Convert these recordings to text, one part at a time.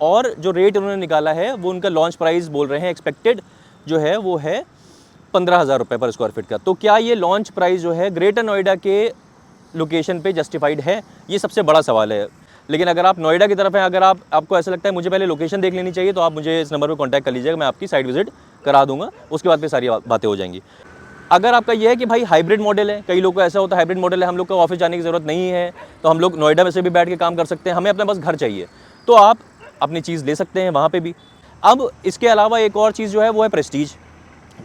और जो रेट उन्होंने निकाला है वो उनका लॉन्च प्राइस बोल रहे हैं एक्सपेक्टेड जो है वो है 15,000 रुपये पर स्क्वायर फीट का। तो क्या ये लॉन्च प्राइस जो है ग्रेटर नोएडा के लोकेशन पे जस्टिफाइड है, ये सबसे बड़ा सवाल है। लेकिन अगर आप नोएडा की तरफ हैं, अगर आपको ऐसा लगता है मुझे पहले लोकेशन देख लेनी चाहिए, तो आप मुझे इस नंबर पर कॉन्टैक्ट कर लीजिएगा, मैं आपकी साइट विजिट करा दूंगा, उसके बाद फिर सारी बातें हो जाएंगी। अगर आपका ये है कि भाई हाइब्रिड मॉडल है, कई लोगों को ऐसा होता है हाइब्रिड मॉडल है, हम लोग को ऑफिस जाने की ज़रूरत नहीं है, तो हम लोग नोएडा में से भी बैठ के काम कर सकते हैं, हमें अपना बस घर चाहिए, तो आप अपनी चीज़ ले सकते हैं वहाँ पे भी। अब इसके अलावा एक और चीज़ जो है वो है प्रेस्टीज।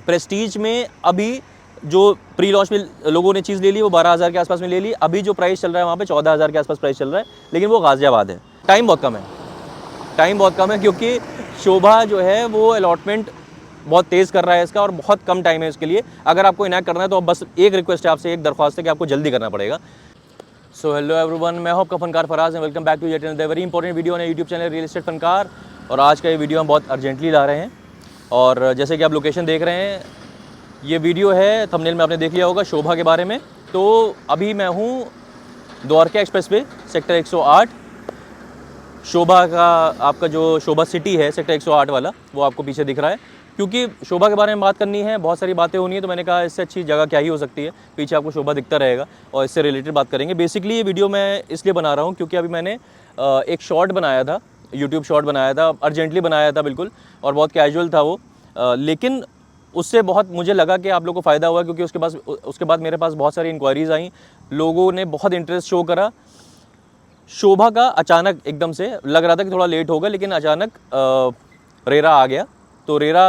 प्रेस्टीज में अभी जो प्री लॉन्च में लोगों ने चीज़ ले ली वो 12,000 के आसपास में ले ली। अभी जो प्राइस चल रहा है वहाँ पे 14,000 के आसपास प्राइस चल रहा है, लेकिन वो गाज़ियाबाद है। टाइम बहुत कम है क्योंकि शोभा जो है वो अलॉटमेंट बहुत तेज़ कर रहा है इसका, और बहुत कम टाइम है इसके लिए। अगर आपको इनैक्ट करना है तो बस एक रिक्वेस्ट है आपसे, एक दरख्वास्त है कि आपको जल्दी करना पड़ेगा। सो हेलो एवरीवन, मैं हूं आपका Fankar Faraz and welcome back to yet another very important video on YouTube channel real estate Fankar. और आज का ये वीडियो हम बहुत अर्जेंटली ला रहे हैं, और जैसे कि आप लोकेशन देख रहे हैं, ये वीडियो है थंबनेल में आपने देख लिया होगा शोभा के बारे में। तो अभी मैं हूँ द्वारका एक्सप्रेस वे सेक्टर 108। शोभा का आपका जो शोभा सिटी है सेक्टर 108 वाला, वो आपको पीछे दिख रहा है। क्योंकि शोभा के बारे में बात करनी है, बहुत सारी बातें होनी है, तो मैंने कहा इससे अच्छी जगह क्या ही हो सकती है। पीछे आपको शोभा दिखता रहेगा और इससे रिलेटेड बात करेंगे। बेसिकली ये वीडियो मैं इसलिए बना रहा हूँ क्योंकि अभी मैंने एक शॉर्ट बनाया था, यूट्यूब शॉर्ट बनाया था, अर्जेंटली बनाया था बिल्कुल, और बहुत कैजुअल था वो, लेकिन उससे बहुत मुझे लगा कि आप लोगों को फ़ायदा हुआ, क्योंकि उसके बाद मेरे पास बहुत सारी इंक्वायरीज़ आई, लोगों ने बहुत इंटरेस्ट शो करा। शोभा का अचानक एकदम से लग रहा था कि थोड़ा लेट होगा, लेकिन अचानक रेरा आ गया। तो रेरा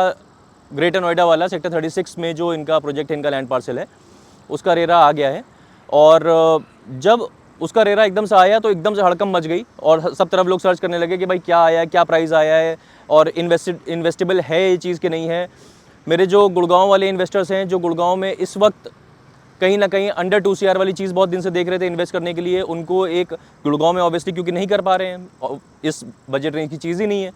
ग्रेटर नोएडा वाला सेक्टर 36 में जो इनका प्रोजेक्ट है, इनका लैंड पार्सल है, उसका रेरा आ गया है। और जब उसका रेरा एकदम से आया तो एकदम से हड़कंप मच गई, और सब तरफ लोग सर्च करने लगे कि भाई क्या आया है, क्या प्राइस आया है, और इन्वेस्टेबल है ये चीज़ कि नहीं है। मेरे जो गुड़गांव वाले इन्वेस्टर्स हैं, जो गुड़गांव में इस वक्त कहीं ना कहीं अंडर 2 CR वाली चीज़ बहुत दिन से देख रहे थे इन्वेस्ट करने के लिए, उनको एक गुड़गांव में ऑब्वियसली क्योंकि नहीं कर पा रहे हैं, इस बजट रेंज की चीज़ ही नहीं है,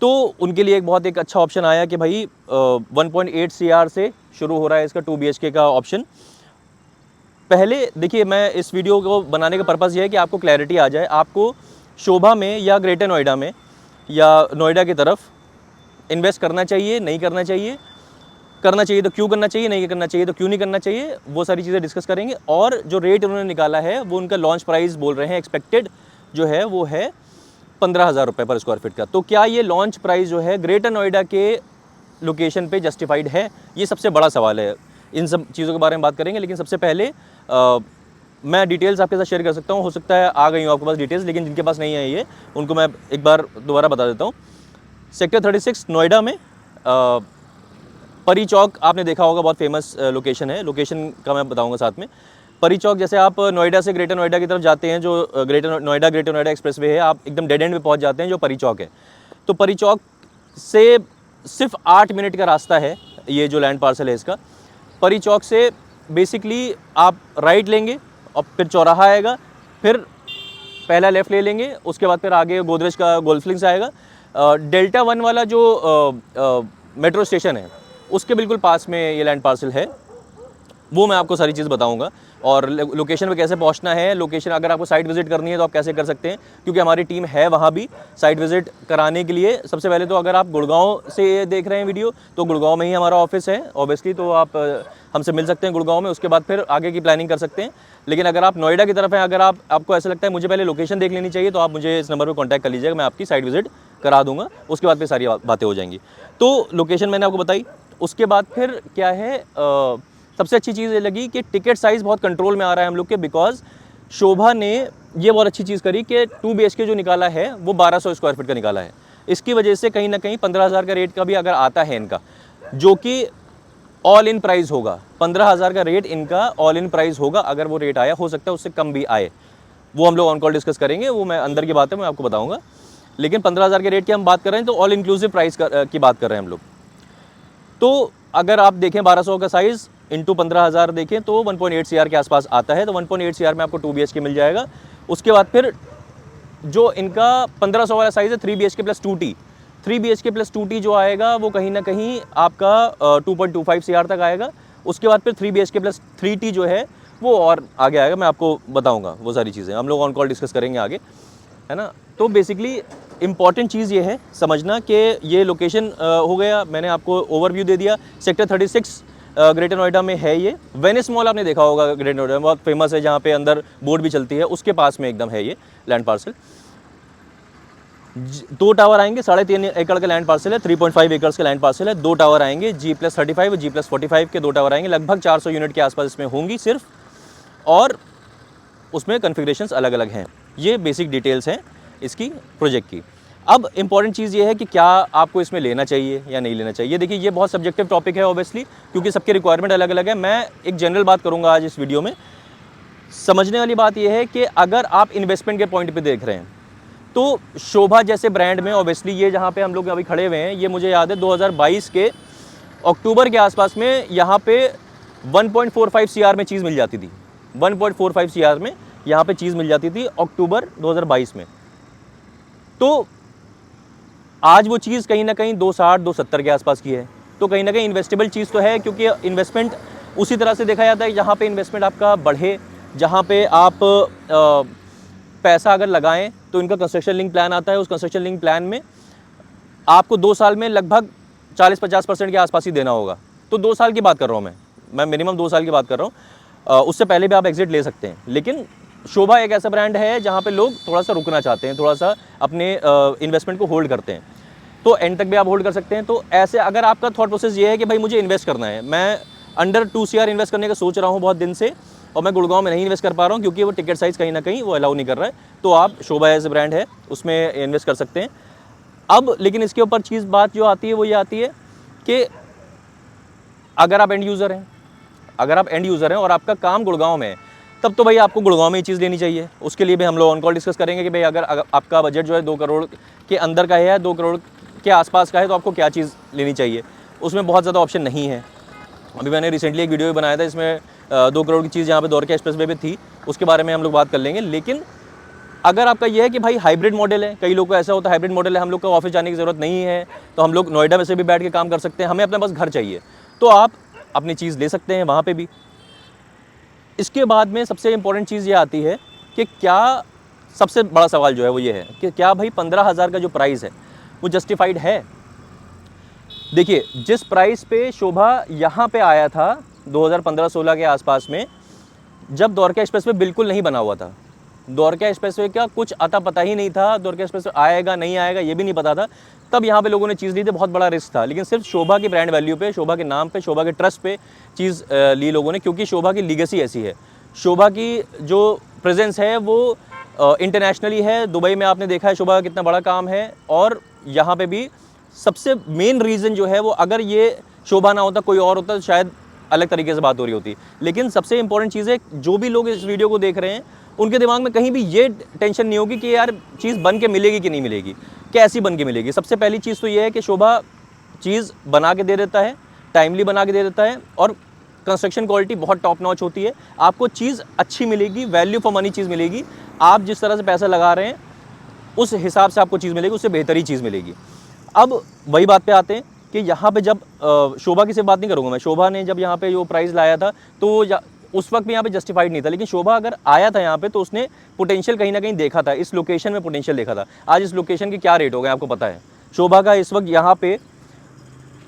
तो उनके लिए एक अच्छा ऑप्शन आया कि भाई 1.8 CR से शुरू हो रहा है इसका 2 BHK का ऑप्शन। पहले देखिए, मैं इस वीडियो को बनाने का पर्पज़ ये है कि आपको क्लैरिटी आ जाए, आपको शोभा में या ग्रेटर नोएडा में या नोएडा की तरफ इन्वेस्ट करना चाहिए, नहीं करना चाहिए, करना चाहिए तो क्यों करना चाहिए, नहीं करना चाहिए तो क्यों नहीं करना चाहिए, वो सारी चीज़ें डिस्कस करेंगे। और जो रेट उन्होंने निकाला है वो उनका लॉन्च प्राइस बोल रहे हैं एक्सपेक्टेड जो है वो है 15,000 रुपये पर स्क्वायर फीट का। तो क्या ये लॉन्च प्राइस जो है ग्रेटर नोएडा के लोकेशन पे जस्टिफाइड है, ये सबसे बड़ा सवाल है। इन सब चीज़ों के बारे में बात करेंगे, लेकिन सबसे पहले मैं डिटेल्स आपके साथ शेयर कर सकता हूँ। हो सकता है आ गई हो आपके पास डिटेल्स, लेकिन जिनके पास नहीं है ये, उनको मैं एक बार दोबारा बता देता हूँ। सेक्टर 36 नोएडा में परी चौक आपने देखा होगा, बहुत फेमस लोकेशन है। लोकेशन का मैं बताऊँगा साथ में। परी चौक, जैसे आप नोएडा से ग्रेटर नोएडा की तरफ जाते हैं, जो ग्रेटर नोएडा एक्सप्रेस वे है, आप एकदम डेड एंड पे पहुंच जाते हैं जो परी चौक है। तो परी चौक से सिर्फ 8 मिनट का रास्ता है ये जो लैंड पार्सल है इसका। परी चौक से बेसिकली आप राइट लेंगे और फिर चौराहा आएगा, फिर पहला लेफ़्ट ले लेंगे, उसके बाद फिर आगे गोदरेज का गोल्फ लिंक्स आएगा। डेल्टा 1 वाला जो मेट्रो स्टेशन है उसके बिल्कुल पास में ये लैंड पार्सल है, वो मैं आपको सारी चीज़ बताऊंगा। और लोकेशन पे कैसे पहुंचना है, लोकेशन अगर आपको साइट विजिट करनी है तो आप कैसे कर सकते हैं, क्योंकि हमारी टीम है वहां भी साइट विजिट कराने के लिए। सबसे पहले तो अगर आप गुड़गांव से देख रहे हैं वीडियो, तो गुड़गांव में ही हमारा ऑफिस है ऑब्वियसली, तो आप हमसे मिल सकते हैं गुड़गांव में, उसके बाद फिर आगे की प्लानिंग कर सकते हैं। लेकिन अगर आप नोएडा की तरफ हैं, अगर आपको ऐसा लगता है मुझे पहले लोकेशन देख लेनी चाहिए, तो आप मुझे इस नंबर पर कॉन्टैक्ट कर लीजिएगा, मैं आपकी साइट विजिट करा दूंगा, उसके बाद फिर सारी बातें हो जाएंगी। तो लोकेशन मैंने आपको बताई। उसके बाद फिर क्या है, सबसे अच्छी चीज़ ये लगी कि टिकट साइज़ बहुत कंट्रोल में आ रहा है हम लोग के, बिकॉज शोभा ने ये बहुत अच्छी चीज़ करी कि 2 BHK जो निकाला है वो 1200 स्क्वायर फीट का निकाला है। इसकी वजह से कहीं ना कहीं 15,000 का रेट का भी अगर आता है इनका, जो कि ऑल इन प्राइस होगा, 15,000 का रेट इनका ऑल इन प्राइस होगा। अगर वो रेट आया, हो सकता है उससे कम भी आए, वो हम लोग ऑन कॉल डिस्कस करेंगे, वो मैं अंदर की बात है मैं आपको बताऊँगा। लेकिन 15,000 के रेट की हम बात कर रहे हैं तो ऑल इंक्लूसिव प्राइस की बात कर रहे हैं हम लोग। तो अगर आप देखें 1200 का साइज़ इंटू 15,000 देखें तो 1.8 CR के आसपास आता है। तो 1.8 CR में आपको 2 BHK मिल जाएगा। उसके बाद फिर जो इनका 1500 वाला साइज़ है 3 BHK plus 2T, 3 BHK plus 2T जो आएगा वो कहीं ना कहीं आपका 2.25 CR तक आएगा। उसके बाद फिर 3 BHK प्लस 3T जो है वो और आगे आएगा, मैं आपको बताऊँगा वो सारी चीज़ें, हम लोग ऑन कॉल डिस्कस करेंगे आगे, है ना। तो बेसिकली इम्पॉर्टेंट चीज़ ये है समझना कि ये लोकेशन हो गया, मैंने आपको ओवरव्यू दे दिया। सेक्टर 36 ग्रेटर नोएडा में है ये। वेनिस मॉल आपने देखा होगा ग्रेटर नोएडा में, बहुत फेमस है, जहाँ पे अंदर बोर्ड भी चलती है, उसके पास में एकदम है ये लैंड पार्सल। 2 टावर आएंगे, 3.5 एकड़ का लैंड पार्सल है, 3.5 एकर्स का लैंड पार्सल है। 2 टावर आएंगे, G+35 और G+45 के 2 टावर आएंगे, लगभग 400 यूनिट के आसपास इसमें होंगी सिर्फ, और उसमें कन्फिग्रेशंस अलग अलग हैं। ये बेसिक डिटेल्स हैं इसकी प्रोजेक्ट की। अब इंपॉर्टेंट चीज़ ये है कि क्या आपको इसमें लेना चाहिए या नहीं लेना चाहिए। देखिए ये बहुत सब्जेक्टिव टॉपिक है ऑब्वियसली, क्योंकि सबके रिक्वायरमेंट अलग अलग है। मैं एक जनरल बात करूँगा आज इस वीडियो में। समझने वाली बात यह है कि अगर आप इन्वेस्टमेंट के पॉइंट पे देख रहे हैं तो शोभा जैसे ब्रांड में ऑब्वियसली, ये जहाँ पे हम लोग अभी खड़े हुए हैं, ये मुझे याद है 2022 के अक्टूबर के आसपास में यहाँ पे 1.45 CR में चीज़ मिल जाती थी। 1.45 CR में यहाँ पे चीज़ मिल जाती थी अक्टूबर 2022 में। तो आज वो चीज़ कहीं ना कहीं 260 270 के आसपास की है। तो कहीं ना कहीं इन्वेस्टेबल चीज़ तो है, क्योंकि इन्वेस्टमेंट उसी तरह से देखा जाता है जहाँ पे इन्वेस्टमेंट आपका बढ़े, जहाँ पे आप पैसा अगर लगाएं तो इनका कंस्ट्रक्शन लिंक प्लान आता है। उस कंस्ट्रक्शन लिंक प्लान में आपको 2 साल में लगभग 40-50% के आसपास ही देना होगा। तो 2 साल की बात कर रहा हूँ मैं मिनिमम 2 साल की बात कर रहा हूँ। उससे पहले भी आप एग्जिट ले सकते हैं, लेकिन शोभा एक ऐसा ब्रांड है जहाँ पे लोग थोड़ा सा रुकना चाहते हैं, थोड़ा सा अपने इन्वेस्टमेंट को होल्ड करते हैं, तो एंड तक भी आप होल्ड कर सकते हैं। तो ऐसे अगर आपका थॉट प्रोसेस ये है कि भाई मुझे इन्वेस्ट करना है, मैं अंडर 2 CR इन्वेस्ट करने का सोच रहा हूँ बहुत दिन से, और मैं गुड़गांव में नहीं इन्वेस्ट कर पा रहा हूँ क्योंकि वो टिकट साइज़ कहीं ना कहीं वो अलाउ नहीं कर रहा है, तो आप शोभा एज ब्रांड है उसमें इन्वेस्ट कर सकते हैं। अब लेकिन इसके ऊपर बात जो आती है वो ये आती है कि अगर आप एंड यूज़र हैं, और आपका काम गुड़गांव में है, तब तो भाई आपको गुड़गांव में ही चीज़ लेनी चाहिए। उसके लिए भी हम लोग ऑन कॉल डिस्कस करेंगे कि भाई अगर आपका बजट जो है 2 करोड़ के अंदर का है या 2 करोड़ के आसपास का है, तो आपको क्या चीज़ लेनी चाहिए। उसमें बहुत ज़्यादा ऑप्शन नहीं है। अभी मैंने रिसेंटली एक वीडियो भी बनाया था, इसमें 2 करोड़ की चीज़ यहाँ पे द्वारका एक्सप्रेस वे पे थी, उसके बारे में हम लोग बात कर लेंगे। लेकिन अगर आपका ये है कि भाई हाइब्रिड मॉडल है, कई लोग को ऐसा होता है हाइब्रिड मॉडल है, हम लोग को ऑफिस जाने की ज़रूरत नहीं है, तो हम लोग नोएडा में से भी बैठ के काम कर सकते हैं, हमें अपना बस घर चाहिए, तो आप अपनी चीज़ ले सकते हैं वहाँ पे भी। इसके बाद में सबसे इम्पोर्टेंट चीज़ ये आती है कि क्या, सबसे बड़ा सवाल जो है वो ये है कि क्या भाई 15,000 का जो प्राइस है वो जस्टिफाइड है। देखिए जिस प्राइस पे शोभा यहाँ पे आया था 2015-16 के आसपास में, जब द्वारका एक्सप्रेसवे बिल्कुल नहीं बना हुआ था, द्वारका एक्सप्रेसवे का कुछ अता पता ही नहीं था, द्वारका एक्सप्रेसवे आएगा नहीं आएगा ये भी नहीं पता था, तब यहाँ पे लोगों ने चीज़ ली थी, बहुत बड़ा रिस्क था। लेकिन सिर्फ शोभा की ब्रांड वैल्यू पे, शोभा के नाम पे, शोभा के ट्रस्ट पे चीज़ ली लोगों ने, क्योंकि शोभा की लीगेसी ऐसी है। शोभा की जो प्रेजेंस है वो इंटरनेशनली है। दुबई में आपने देखा है शोभा का कितना बड़ा काम है, और यहाँ पे भी सबसे मेन रीज़न जो है वो, अगर ये शोभा ना होता कोई और होता तो शायद अलग तरीके से बात हो रही होती। लेकिन सबसे इंपॉर्टेंट चीज़ है, जो भी लोग इस वीडियो को देख रहे हैं उनके दिमाग में कहीं भी ये टेंशन नहीं होगी कि यार चीज़ बन के मिलेगी कि नहीं मिलेगी, कैसी बन के मिलेगी। सबसे पहली चीज़ तो ये है कि शोभा चीज़ बना के दे देता है, टाइमली बना के दे देता है, और कंस्ट्रक्शन क्वालिटी बहुत टॉप नॉच होती है। आपको चीज़ अच्छी मिलेगी, वैल्यू फॉर मनी चीज़ मिलेगी। आप जिस तरह से पैसा लगा रहे हैं उस हिसाब से आपको चीज़ मिलेगी, उससे बेहतर ही चीज़ मिलेगी। अब वही बात पे आते हैं कि यहाँ पे जब शोभा की सिर्फ बात नहीं करूँगा मैं, शोभा ने जब यहाँ पे जो प्राइस लाया था तो उस वक्त भी यहाँ पे जस्टिफाइड नहीं था, लेकिन शोभा अगर आया था यहाँ पे तो उसने पोटेंशियल कहीं ना कहीं देखा था, इस लोकेशन में पोटेंशियल देखा था। आज इस लोकेशन के क्या रेट हो गए आपको पता है। शोभा का इस वक्त यहाँ पे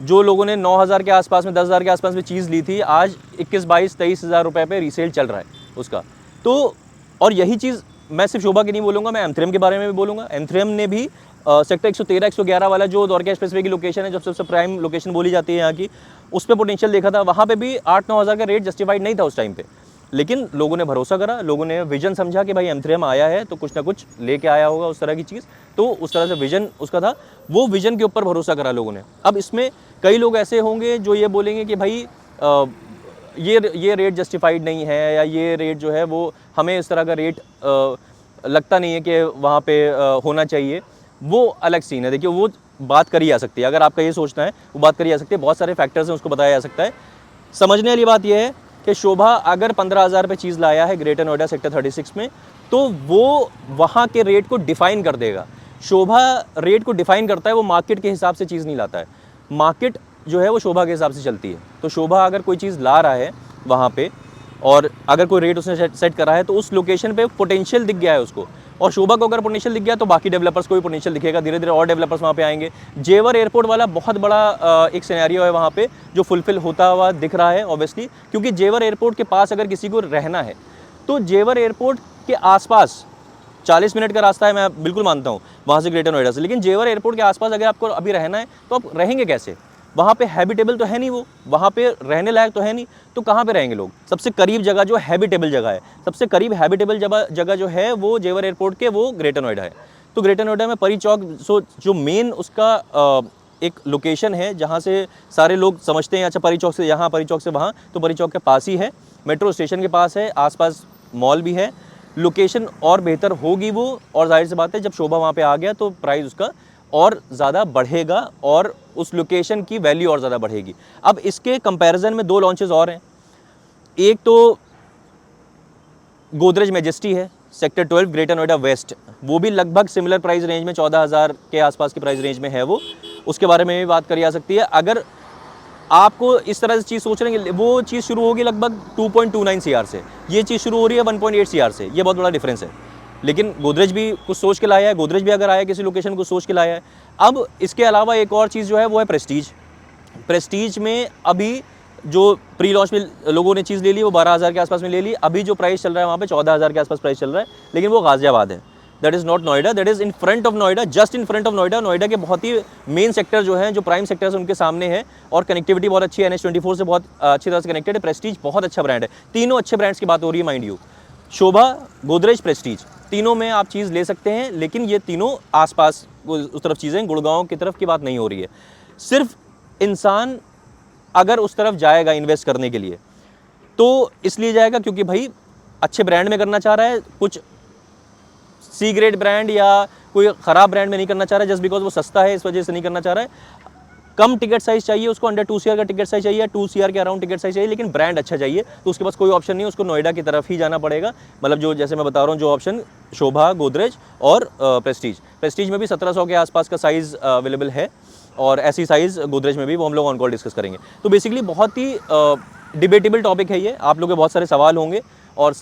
जो लोगों ने 9,000 के आसपास में, 10,000 के आसपास में चीज़ ली थी, आज 21-22-23,000 रुपये पे रीसेल चल रहा है उसका। तो और यही चीज़ मैं सिर्फ शोभा की नहीं बोलूँगा, मैं एमथ्रेम के बारे में भी बोलूँगा। एमथ्रेम ने भी सेक्टर 113-111 वाला जो द्वारका एक्सप्रेसवे की लोकेशन है, जब सबसे प्राइम लोकेशन बोली जाती है यहाँ की, उस पर पोटेंशियल देखा था। वहाँ पे भी 8-9 हज़ार का रेट जस्टिफाइड नहीं था उस टाइम पे, लेकिन लोगों ने भरोसा करा, लोगों ने विजन समझा कि भाई एमथ्रेम आया है तो कुछ ना कुछ लेके आया होगा उस तरह की चीज़, तो उस तरह से विजन उसका था, वो विजन के ऊपर भरोसा करा लोगों ने। अब इसमें कई लोग ऐसे होंगे जो ये बोलेंगे कि भाई ये रेट जस्टिफाइड नहीं है, या ये रेट जो है वो हमें इस तरह का रेट लगता नहीं है कि वहाँ पे होना चाहिए। वो अलग सीन है। देखिए वो बात करी जा सकती है, अगर आपका ये सोचना है वो बात करी जा सकती है, बहुत सारे फैक्टर्स हैं उसको बताया जा सकता है। समझने वाली बात यह है कि शोभा अगर 15,000 पे चीज़ लाया है ग्रेटर नोएडा सेक्टर 36 में, तो वो वहाँ के रेट को डिफ़ाइन कर देगा। शोभा रेट को डिफ़ाइन करता है, वो मार्केट के हिसाब से चीज़ नहीं लाता है। मार्केट जो है वो शोभा के हिसाब से चलती है। तो शोभा अगर कोई चीज़ ला रहा है वहाँ पे, और अगर कोई रेट उसने सेट करा है, तो उस लोकेशन पे पोटेंशियल दिख गया है उसको, और शोभा को अगर पोटेंशियल दिख गया तो बाकी डेवलपर्स को भी पोटेंशियल दिखेगा, धीरे धीरे और डेवलपर्स वहाँ पे आएंगे। जेवर एयरपोर्ट वाला बहुत बड़ा एक सिनेरियो है वहाँ पे जो फुलफिल होता हुआ दिख रहा है ऑब्वियसली, क्योंकि जेवर एयरपोर्ट के पास अगर किसी को रहना है तो जेवर एयरपोर्ट के आसपास 40 मिनट का रास्ता है, मैं बिल्कुल मानता हूँ वहाँ से ग्रेटर नोएडा से, लेकिन जेवर एयरपोर्ट के आसपास अगर आपको अभी रहना है तो आप रहेंगे कैसे? वहाँ पे हैबिटेबल तो है नहीं, वो वहाँ पे रहने लायक तो है नहीं, तो कहाँ पे रहेंगे लोग? सबसे करीब जगह जो हैबिटेबल जगह है, सबसे करीब हैबिटेबल जगह जो है वो जेवर एयरपोर्ट के वो ग्रेटर नोएडा है। तो ग्रेटर नोएडा में परी चौक जो मेन उसका एक लोकेशन है जहाँ से सारे लोग समझते हैं अच्छा परी चौक से यहाँ, परी चौक से वहाँ, तो परी चौक के पास ही है, मेट्रो स्टेशन के पास है, आसपास मॉल भी है, लोकेशन और बेहतर होगी वो। और जाहिर सी बात है जब शोभा वहाँ पे आ गया तो प्राइस उसका और ज़्यादा बढ़ेगा और उस लोकेशन की वैल्यू और ज़्यादा बढ़ेगी। अब इसके कंपैरिजन में 2 लॉन्चेस और हैं। एक तो गोदरेज मैजेस्टी है सेक्टर 12 ग्रेटर नोएडा वेस्ट, वो भी लगभग सिमिलर प्राइस रेंज में 14,000 के आसपास की प्राइस रेंज में है वो, उसके बारे में भी बात करी जा सकती है। अगर आपको इस तरह से चीज़ सोच रहे हैं, वो चीज़ शुरू होगी लगभग 2.29 CR से, ये चीज़ शुरू हो रही है 1.8 CR से, ये बहुत बड़ा डिफरेंस है। लेकिन गोदरेज भी कुछ सोच के लाया है, गोदरेज भी अगर आया किसी लोकेशन को सोच के लाया है। अब इसके अलावा एक और चीज़ जो है वो है प्रेस्टीज। प्रेस्टीज में अभी जो प्री लॉन्च में लोगों ने चीज़ ले ली वो 12,000 के आसपास में ले ली, अभी जो प्राइस चल रहा है वहाँ पे 14,000 के आसपास प्राइस चल रहा है, लेकिन वो गाजियाबाद है, that is not Noida, that is in front of Noida, just in front of Noida. Noida के बहुत ही मेन सेक्टर जो हैं, जो प्राइम सेक्टर्स उनके सामने है और कनेक्टिविटी बहुत अच्छी है, NH24 से बहुत अच्छी तरह से कनेक्टेड है। प्रेस्टीज बहुत अच्छा ब्रांड है, तीनों अच्छे ब्रांड्स की बात हो रही है mind you, Shobha, Godrej, Prestige, तीनों में आप चीज़ ले सकते हैं, लेकिन ये तीनों आसपास उस तरफ चीज़ें, गुड़गांव की तरफ की बात नहीं हो रही है। सिर्फ इंसान अगर उस तरफ जाएगा इन्वेस्ट करने के लिए तो इसलिए जाएगा क्योंकि भाई अच्छे ब्रांड में करना चाह रहा है, कुछ सी ग्रेड ब्रांड या कोई ख़राब ब्रांड में नहीं करना चाह रहा है जस्ट बिकॉज वो सस्ता है, इस वजह से नहीं करना चाह रहा है। कम टिकट साइज़ चाहिए उसको, अंडर 2 CR का टिकट साइज़ चाहिए, 2 CR के अराउंड टिकट साइज़ चाहिए, लेकिन ब्रांड अच्छा चाहिए, तो उसके पास कोई ऑप्शन नहीं है, उसको नोएडा की तरफ ही जाना पड़ेगा। मतलब जो जैसे मैं बता रहा हूँ जो ऑप्शन शोभा, गोदरेज और प्रेस्टीज में भी 1700 के आसपास का साइज़ अवेलेबल है और ऐसी साइज़ गोदरेज में भी, वो हम लोग ऑन कॉल डिस्कस करेंगे। तो बेसिकली बहुत ही डिबेटेबल टॉपिक है ये, आप लोगों के बहुत सारे सवाल होंगे और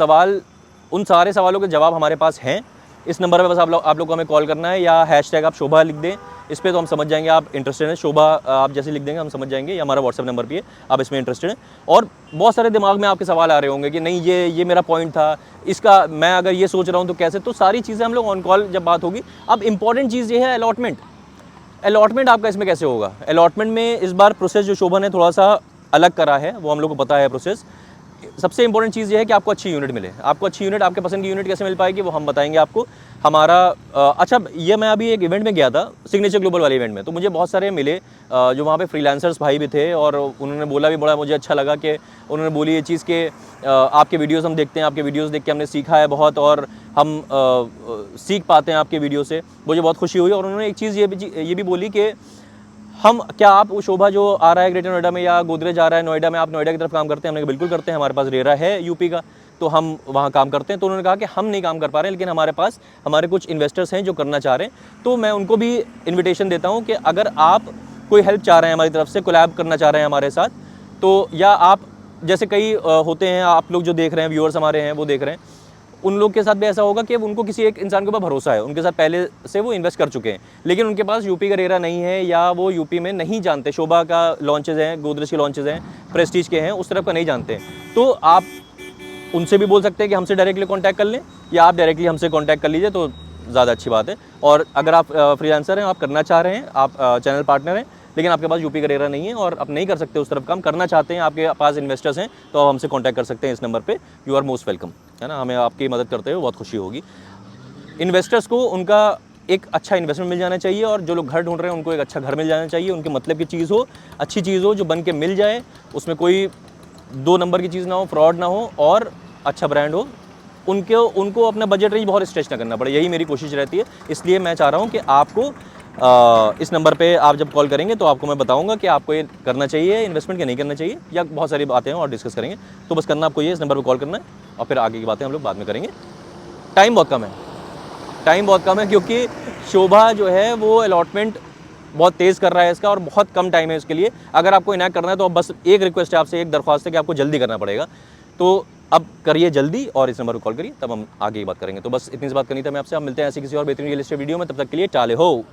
उन सारे सवालों के जवाब हमारे पास हैं। इस नंबर पे बस आप लोग को हमें कॉल करना है, या हैशटैग आप शोभा लिख दें इस पे, तो हम समझ जाएंगे आप इंटरेस्टेड हैं। शोभा आप जैसे लिख देंगे हम समझ जाएंगे, या हमारा व्हाट्सएप नंबर भी है, आप इसमें इंटरेस्टेड हैं। और बहुत सारे दिमाग में आपके सवाल आ रहे होंगे कि नहीं ये मेरा पॉइंट था, इसका मैं अगर ये सोच रहा हूँ तो कैसे, तो सारी चीज़ें हम लोग ऑन कॉल जब बात होगी। अब इंपॉर्टेंट चीज़ ये है अलॉटमेंट आपका इसमें कैसे होगा। अलॉटमेंट में इस बार प्रोसेस जो शोभा ने थोड़ा सा अलग करा है, वो हम लोग को पता है प्रोसेस। सबसे इंपॉर्टेंट चीज़ ये है कि आपको अच्छी यूनिट मिले। आपको अच्छी यूनिट, आपके पसंद की यूनिट कैसे मिल पाएगी वो हम बताएंगे आपको। हमारा अच्छा, ये मैं अभी एक इवेंट में गया था, सिग्नेचर ग्लोबल वाले इवेंट में, तो मुझे बहुत सारे मिले जो वहाँ पे फ्रीलांसर्स भाई भी थे, और उन्होंने बोला भी, बड़ा मुझे अच्छा लगा कि उन्होंने बोली ये चीज़ कि आपके वीडियोस हम देखते हैं, आपके वीडियोस देख के हमने सीखा है बहुत, और हम सीख पाते हैं आपके वीडियो से, मुझे बहुत खुशी हुई। और उन्होंने एक चीज़ ये भी बोली कि आप वो शोभा जो आ रहा है ग्रेटर नोएडा में या गोदरेज आ रहा है नोएडा में, आप नोएडा की तरफ काम करते हैं? हमने कहा बिल्कुल करते हैं, हमारे पास रेरा है यूपी का, तो हम वहाँ काम करते हैं। तो उन्होंने कहा कि हम नहीं काम कर पा रहे हैं, लेकिन हमारे पास हमारे कुछ इन्वेस्टर्स हैं जो करना चाह रहे हैं। तो मैं उनको भी इन्विटेशन देता हूँ कि अगर आप कोई हेल्प चाह रहे हैं हमारी तरफ से, कोलैब करना चाह रहे हैं हमारे साथ, तो या आप जैसे कई होते हैं, आप लोग जो देख रहे हैं, व्यूअर्स हमारे हैं वो देख रहे हैं, उन लोग के साथ भी ऐसा होगा कि उनको किसी एक इंसान के ऊपर भरोसा है, उनके साथ पहले से वो इन्वेस्ट कर चुके हैं, लेकिन उनके पास यूपी का रेरा नहीं है, या वो यूपी में नहीं जानते, शोभा का लॉन्चेज़ हैं, गोदरेज के लॉन्चेज़ हैं, प्रेस्टीज के हैं, उस तरफ का नहीं जानते हैं। तो आप उनसे भी बोल सकते हैं कि हमसे डायरेक्टली कॉन्टैक्ट कर लें, या आप डायरेक्टली हमसे कॉन्टैक्ट कर लीजिए, तो ज़्यादा अच्छी बात है। और अगर आप फ्रीलांसर हैं, आप करना चाह रहे हैं, आप चैनल पार्टनर हैं, लेकिन आपके पास यूपी का रेरा नहीं है और आप नहीं कर सकते उस तरफ काम, करना चाहते हैं, आपके पास इन्वेस्टर्स हैं, तो आप हमसे कॉन्टैक्ट कर सकते हैं इस नंबर पे। यू आर मोस्ट वेलकम, है ना, हमें आपकी मदद करते हुए बहुत खुशी होगी। इन्वेस्टर्स को उनका एक अच्छा इन्वेस्टमेंट मिल जाना चाहिए, और जो लोग घर ढूंढ रहे हैं उनको एक अच्छा घर मिल जाना चाहिए, उनके मतलब की चीज़ हो, अच्छी चीज़ हो, जो बन के मिल जाए, उसमें कोई 2 नंबर की चीज़ ना हो, फ्रॉड ना हो, और अच्छा ब्रांड हो। उनको अपना बजट रेंज बहुत स्ट्रेच ना करना पड़े, यही मेरी कोशिश रहती है। इसलिए मैं चाह रहा हूँ कि आपको इस नंबर पे आप जब कॉल करेंगे तो आपको मैं बताऊंगा कि आपको ये करना चाहिए इन्वेस्टमेंट, क्या नहीं करना चाहिए, या बहुत सारी बातें हैं और डिस्कस करेंगे। तो बस करना आपको ये, इस नंबर पे कॉल करना है, और फिर आगे की बातें हम लोग बाद में करेंगे। टाइम बहुत कम है क्योंकि शोभा जो है वो अलॉटमेंट बहुत तेज़ कर रहा है इसका, और बहुत कम टाइम है इसके लिए। अगर आपको इनैक्ट करना है तो बस एक रिक्वेस्ट है आपसे, एक दरख्वास्त है कि आपको जल्दी करना पड़ेगा। तो अब करिए जल्दी और इस नंबर को कॉल करिए, तब हम आगे की बात करेंगे। तो बस इतनी सी बात करनी था मैं आपसे। आप मिलते हैं ऐसी किसी और बेहतरीन रियल एस्टेट वीडियो में, तब तक के लिए टाले हो।